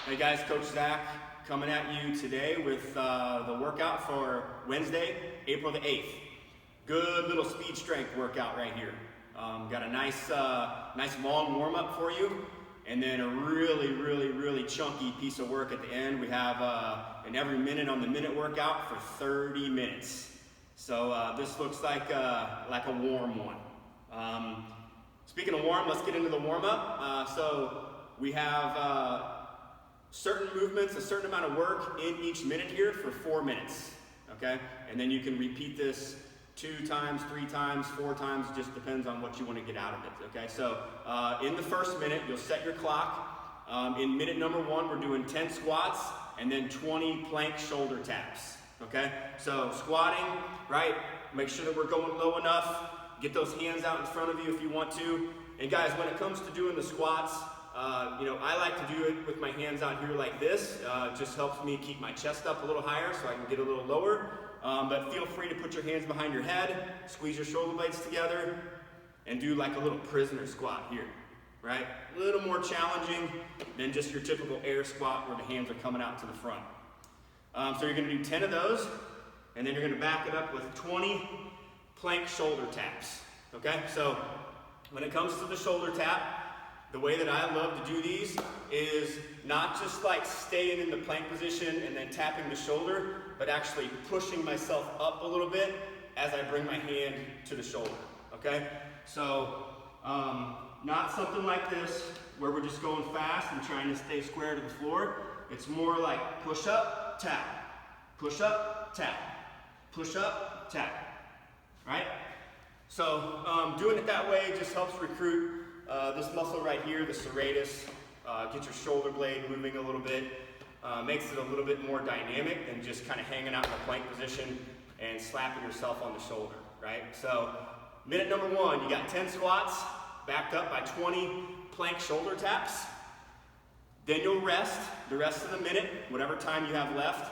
Hey guys, Coach Zach coming at you today with the workout for Wednesday, April the 8th. Good little speed strength workout right here. Got a nice long warm up for you, and then a really chunky piece of work at the end. We have an every minute on the minute workout for 30 minutes. So this looks like a warm one. Speaking of warm, let's get into the warm up. So we have certain movements, a certain amount of work in each minute here for 4 minutes, okay? And then you can repeat this 2 times, 3 times, 4 times, just depends on what you want to get out of it, okay? So in the first minute, you'll set your clock. In minute number 1, we're doing 10 squats and then 20 plank shoulder taps, okay? So squatting, right? Make sure that we're going low enough. Get those hands out in front of you if you want to. And guys, when it comes to doing the squats, I like to do it with my hands out here like this. It just helps me keep my chest up a little higher so I can get a little lower. But feel free to put your hands behind your head, squeeze your shoulder blades together, and do like a little prisoner squat here, right? A little more challenging than just your typical air squat where the hands are coming out to the front. So you're gonna do 10 of those, and then you're gonna back it up with 20 plank shoulder taps, okay? So when it comes to the shoulder tap, the way that I love to do these is not just like staying in the plank position and then tapping the shoulder, but actually pushing myself up a little bit as I bring my hand to the shoulder, okay? So not something like this where we're just going fast and trying to stay square to the floor. It's more like push up, tap, push up, tap, push up, tap, right? So doing it that way just helps recruit this muscle right here, the serratus, get your shoulder blade moving a little bit, makes it a little bit more dynamic than just kind of hanging out in the plank position and slapping yourself on the shoulder, right? So minute number 1, you got 10 squats backed up by 20 plank shoulder taps. Then you'll rest the rest of the minute, whatever time you have left.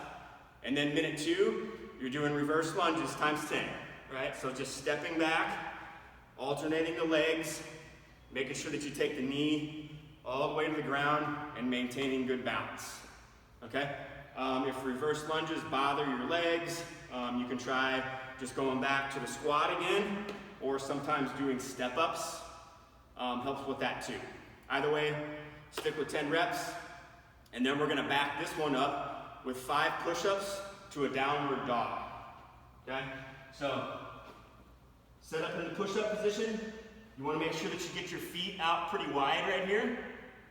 And then minute 2, you're doing reverse lunges times 10, right? So just stepping back, alternating the legs, making sure that you take the knee all the way to the ground and maintaining good balance, okay? If reverse lunges bother your legs, you can try just going back to the squat again, or sometimes doing step-ups helps with that too. Either way, stick with 10 reps, and then we're gonna back this one up with 5 push-ups to a downward dog, okay? So, set up in the push-up position. You want to make sure that you get your feet out pretty wide right here.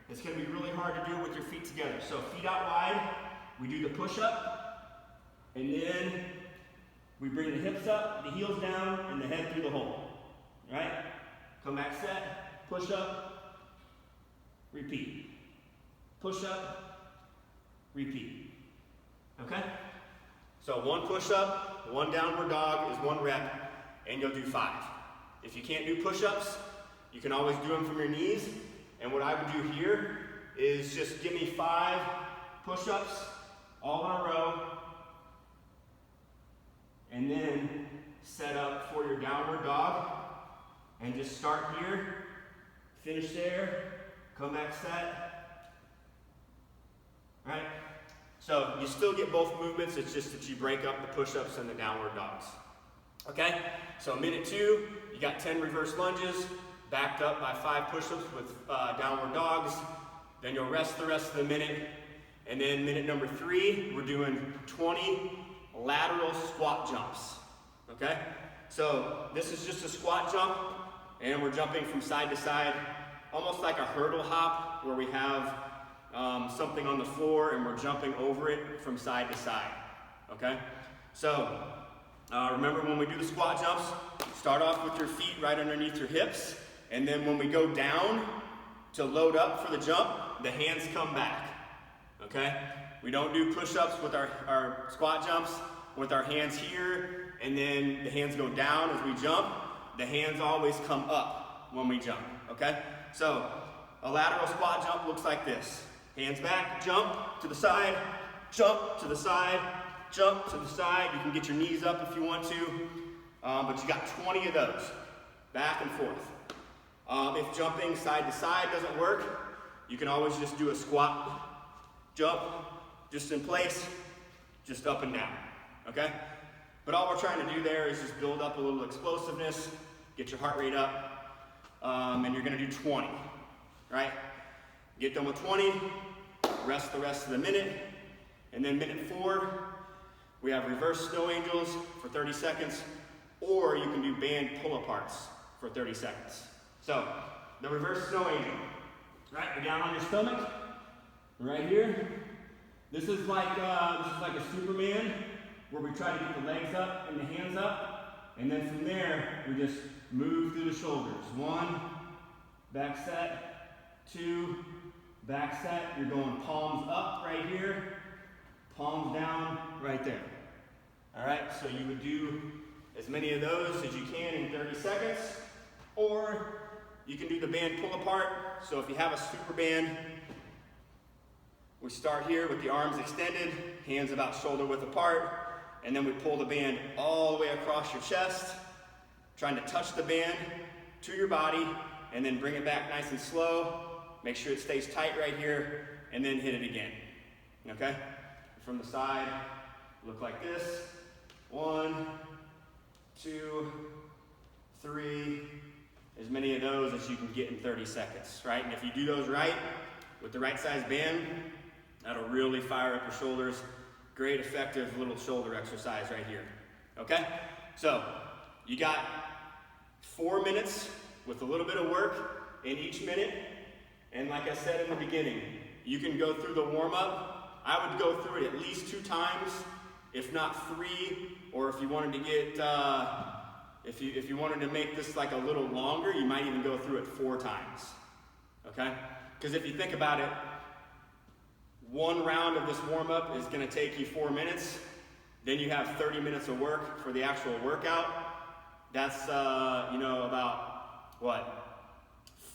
It's going to be really hard to do with your feet together. So feet out wide, we do the push-up, and then we bring the hips up, the heels down, and the head through the hole. Right? Come back set, push-up, repeat. Push-up, repeat. Okay? So 1 push-up, 1 downward dog is 1 rep, and you'll do 5. If you can't do push-ups, you can always do them from your knees. And what I would do here is just give me 5 push-ups all in a row, and then set up for your downward dog. And just start here, finish there, come back set. Right? So you still get both movements, it's just that you break up the push-ups and the downward dogs. Okay, so minute 2, you got 10 reverse lunges, backed up by 5 push-ups with downward dogs. Then you'll rest the rest of the minute. And then minute number 3, we're doing 20 lateral squat jumps. Okay, so this is just a squat jump, and we're jumping from side to side, almost like a hurdle hop where we have something on the floor and we're jumping over it from side to side. Okay, so remember when we do the squat jumps, start off with your feet right underneath your hips, and then when we go down to load up for the jump, the hands come back, okay? We don't do push-ups with our squat jumps with our hands here, and then the hands go down as we jump. The hands always come up when we jump, okay? So a lateral squat jump looks like this. Hands back, jump to the side, jump to the side, jump to the side. You can get your knees up if you want to, but you got 20 of those, back and forth. If jumping side to side doesn't work, you can always just do a squat jump, just in place, just up and down, okay? But all we're trying to do there is just build up a little explosiveness, get your heart rate up, and you're gonna do 20, right? Get done with 20, rest the rest of the minute, and then minute 4, we have reverse snow angels for 30 seconds, or you can do band pull-aparts for 30 seconds. So, the reverse snow angel, right? You're down on your stomach, right here. This is like a Superman, where we try to get the legs up and the hands up, and then from there, we just move through the shoulders. 1, back set, 2, back set. You're going palms up right here, palms down right there. All right, so you would do as many of those as you can in 30 seconds, or you can do the band pull apart. So if you have a super band, we start here with the arms extended, hands about shoulder width apart, and then we pull the band all the way across your chest, trying to touch the band to your body, and then bring it back nice and slow. Make sure it stays tight right here, and then hit it again, okay? From the side, look like this. 1, 2, 3, as many of those as you can get in 30 seconds, right? And if you do those right, with the right size band, that'll really fire up your shoulders. Great effective little shoulder exercise right here, okay? So, you got 4 minutes with a little bit of work in each minute. And like I said in the beginning, you can go through the warm-up. I would go through it at least 2 times, if not 3, or if you wanted to get, if you wanted to make this like a little longer, you might even go through it 4 times, okay? Because if you think about it, 1 round of this warm-up is gonna take you 4 minutes, then you have 30 minutes of work for the actual workout. That's, about, what,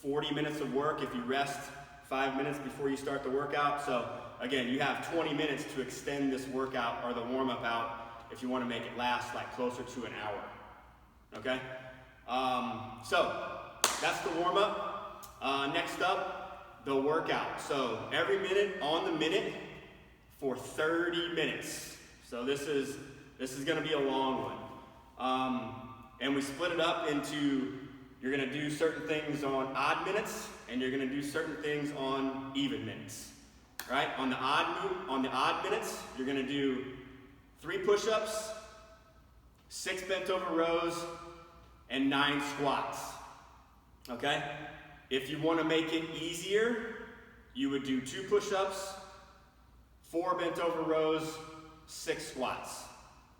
40 minutes of work if you rest 5 minutes before you start the workout. So again, you have 20 minutes to extend this workout or the warm-up out if you want to make it last like closer to an hour, okay? So that's the warm-up. Next up, the workout. So every minute on the minute for 30 minutes. So this is going to be a long one. And we split it up into, you're going to do certain things on odd minutes, and you're going to do certain things on even minutes. Right? On the odd minutes, you're going to do 3 push-ups, 6 bent over rows, and 9 squats. Okay? If you want to make it easier, you would do 2 push-ups, 4 bent over rows, 6 squats.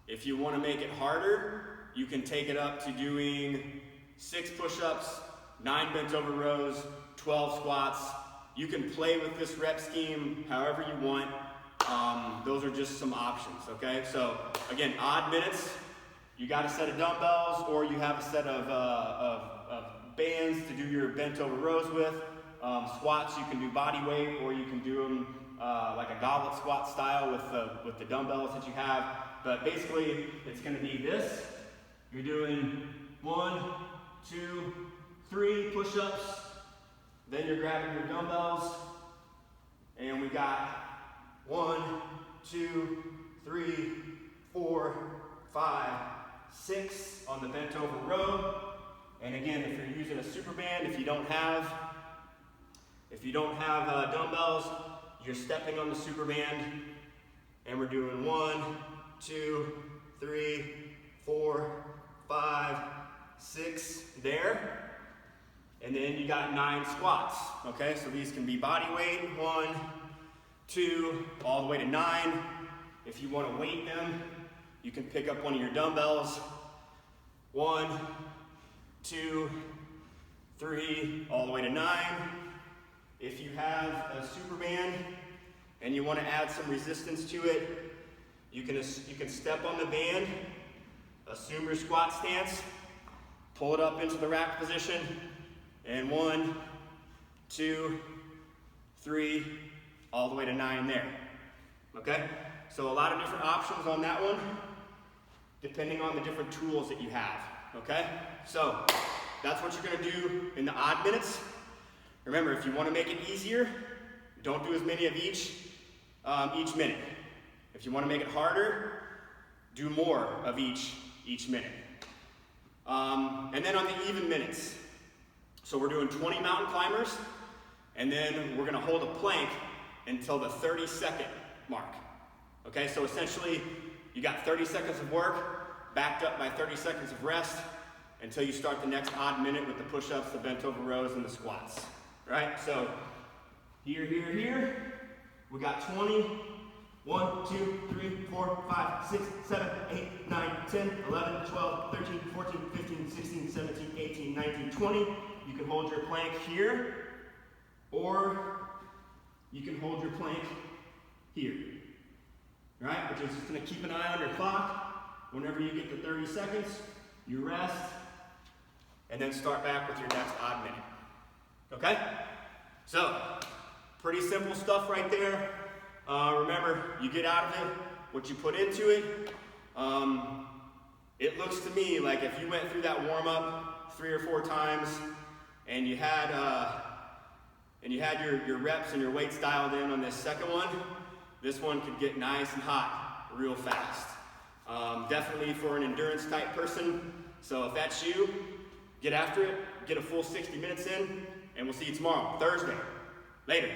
If you want to make it harder, you can take it up to doing 6 push-ups, 9 bent over rows, 12 squats. You can play with this rep scheme however you want. Those are just some options, okay? So again, odd minutes, you got a set of dumbbells or you have a set of bands to do your bent over rows with. Squats, you can do body weight, or you can do them like a goblet squat style with the dumbbells that you have. But basically, it's going to be this. You're doing 1, 2, 3 push-ups. Then you're grabbing your dumbbells, and we got 1, 2, 3, 4, 5, 6 on the bent over row. And again, if you're using a super band, if you don't have dumbbells, you're stepping on the super band, and we're doing 1, 2, 3, 4, 5, 6 there. And then you got 9 squats, okay? So these can be body weight, 1, 2, all the way to 9. If you want to weight them, you can pick up one of your dumbbells. 1, 2, 3, all the way to 9. If you have a super band and you want to add some resistance to it, you can step on the band, assume your squat stance, pull it up into the rack position, and 1, 2, 3, all the way to 9 there. Okay? So a lot of different options on that one, depending on the different tools that you have. Okay? So that's what you're going to do in the odd minutes. Remember, if you want to make it easier, don't do as many of each. each minute. If you want to make it harder, do more of each minute. And then on the even minutes, so we're doing 20 mountain climbers, and then we're going to hold a plank until the 30-second mark. Okay, so essentially, you got 30 seconds of work, backed up by 30 seconds of rest, until you start the next odd minute with the push-ups, the bent over rows, and the squats. Right? So here, we got 20. 1, 2, 3, 4, 5, 6, 7, 8, 9, 10, 11, 12, 13, 14, 15, 16, 17, 18, 19, 20. You can hold your plank here, or you can hold your plank here. Right? Which is just going to keep an eye on your clock. Whenever you get to 30 seconds, you rest, and then start back with your next odd minute. Okay? So, pretty simple stuff right there. Remember, you get out of it what you put into it. It looks to me like if you went through that warm-up 3 or 4 times and you had your reps and your weights dialed in on this second one, this one could get nice and hot real fast. Definitely for an endurance type person. So if that's you, get after it, get a full 60 minutes in, and we'll see you tomorrow, Thursday. Later.